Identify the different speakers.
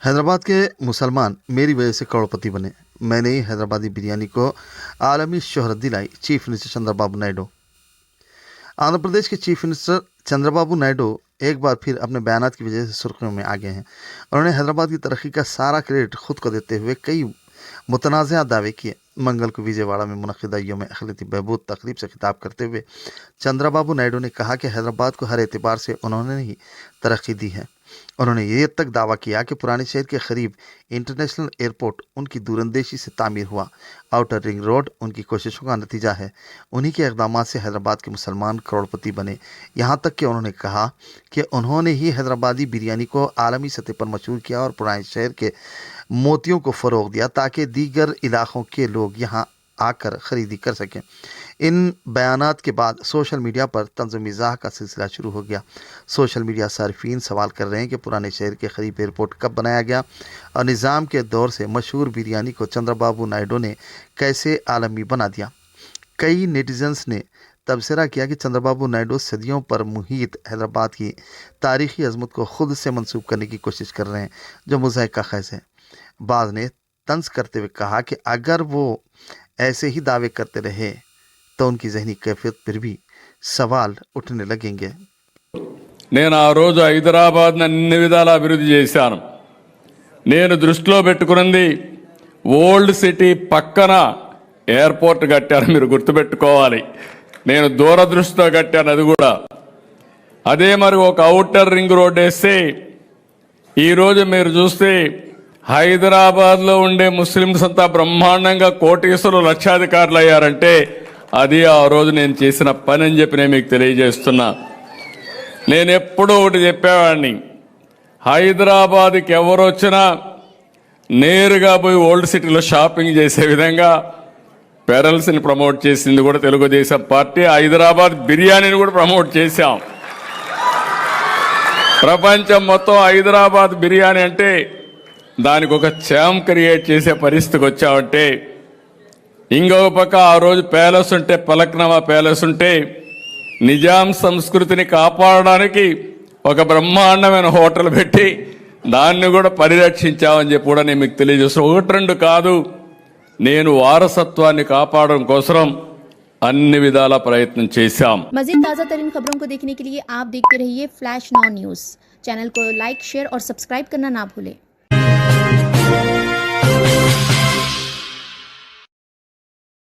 Speaker 1: हैदराबाद के मुसलमान मेरी वजह से करोड़पति बने। मैंने ही हैदराबादी बिरयानी को आलमी शोहरत दिलाई। Chief minister Chandrababu Naidu. आंध्र प्रदेश के चीफ मिनिस्टर चंद्रबाबू नायडू एक बार फिर अपने बयानात की वजह से सुर्खियों में आ गए हैं। उन्होंने हैदराबाद की तरक्की का सारा क्रेडिट खुद को देते हुए कई मुतनाज़ा दावे किए। मंगल को विजयवाड़ा में मुनक़िदा यौम अक़लियती बहबूद तकरीब से खिताब करते हुए चंद्रबाबू नायडू ने कहा कि हैदराबाद को हर एतबार से उन्होंने ही तरक्की दी है। उन्होंने ये तक दावा किया कि पुराने शहर के करीब इंटरनेशनल एयरपोर्ट उनकी दूरंदेशी से तामीर हुआ। आउटर रिंग रोड उनकी कोशिशों का नतीजा है। उन्हीं के इक़दामात से हैदराबाद के मुसलमान करोड़पति बने। यहाँ तक कि उन्होंने कहा कि उन्होंने ही हैदराबादी बिरयानी को आलमी सतह पर मशहूर किया और पुराने शहर के मोतियों को फ़रोग़ दिया ताकि दीगर इलाक़ों के लोग यहाँ आकर ख़रीदी कर सकें। इन बयानात के बाद सोशल मीडिया पर तंज़ मिज़ाह का सिलसिला शुरू हो गया। सोशल मीडिया सार्फिन सवाल कर रहे हैं कि पुराने शहर के करीब एयरपोर्ट कब बनाया गया और निज़ाम के दौर से मशहूर बिरयानी को चंद्रबाबू नायडू ने कैसे आलमी बना दिया। कई नेटिजन्स ने तबसरा किया कि चंद्रबाबू नायडू सदियों पर मुहित हैदराबाद की तारीख़ी अज़मत को ख़ुद से मंसूब करने की कोशिश कर रहे हैं, जो मुज़ाहिका ख़ैज़ है। बाज़ ने तंज़ करते हुए कहा कि अगर वो ऐसे ही दावे करते रहे तो उनकी ज़हनी कैफियत पर भी सवाल उठने लगेंगे।
Speaker 2: నేను ఆ రోజు హైదరాబాద్ని అన్ని విధాలా అభివృద్ధి చేశాను. నేను దృష్టిలో పెట్టుకున్నది ఓల్డ్ సిటీ పక్కన ఎయిర్పోర్ట్ కట్టాను. మీరు గుర్తుపెట్టుకోవాలి, నేను దూరదృష్టితో కట్టాను. అది కూడా అదే మరి ఒక ఔటర్ రింగ్ రోడ్ వేస్తే ఈరోజు మీరు చూస్తే హైదరాబాద్లో ఉండే ముస్లిమ్స్ అంతా బ్రహ్మాండంగా కోటీశ్వరులు లక్షాధికారులు అయ్యారంటే అది ఆ రోజు నేను చేసిన పని అని చెప్పి నేను మీకు తెలియజేస్తున్నా. నేను ఎప్పుడూ ఒకటి చెప్పేవాడిని, హైదరాబాద్కి ఎవరు వచ్చినా నేరుగా పోయి ఓల్డ్ సిటీలో షాపింగ్ చేసే విధంగా పెరల్స్ని ప్రమోట్ చేసింది కూడా తెలుగుదేశం పార్టీ. హైదరాబాద్ బిర్యానీని కూడా ప్రమోట్ చేశాం. ప్రపంచం మొత్తం హైదరాబాద్ బిర్యానీ అంటే దానికి ఒక ఛామ్ క్రియేట్ చేసే పరిస్థితికి వచ్చామంటే, ఇంకొక పక్క ఆ రోజు ప్యాలెస్ ఉంటే, పలక్నామా ప్యాలెస్ ఉంటే నిజాం సంస్కృతిని కాపాడడానికి ఒక బ్రహ్మాండమైన హోటల్ పెట్టి దాన్ని కూడా పరిరక్షించామని చెప్పి కూడా నేను మీకు తెలియజేస్తాను. ఒకటి రెండు కాదు, నేను వారసత్వాన్ని కాపాడడం కోసం అన్ని విధాల ప్రయత్నం చేశాం.
Speaker 3: मजीद ताज़ा तरीन खबरों को देखने के लिए आप देखते रहिए फ्लैश 9 न्यूज़। चैनल को लाइक, शेयर और सब्सक्राइब करना ना भूलें।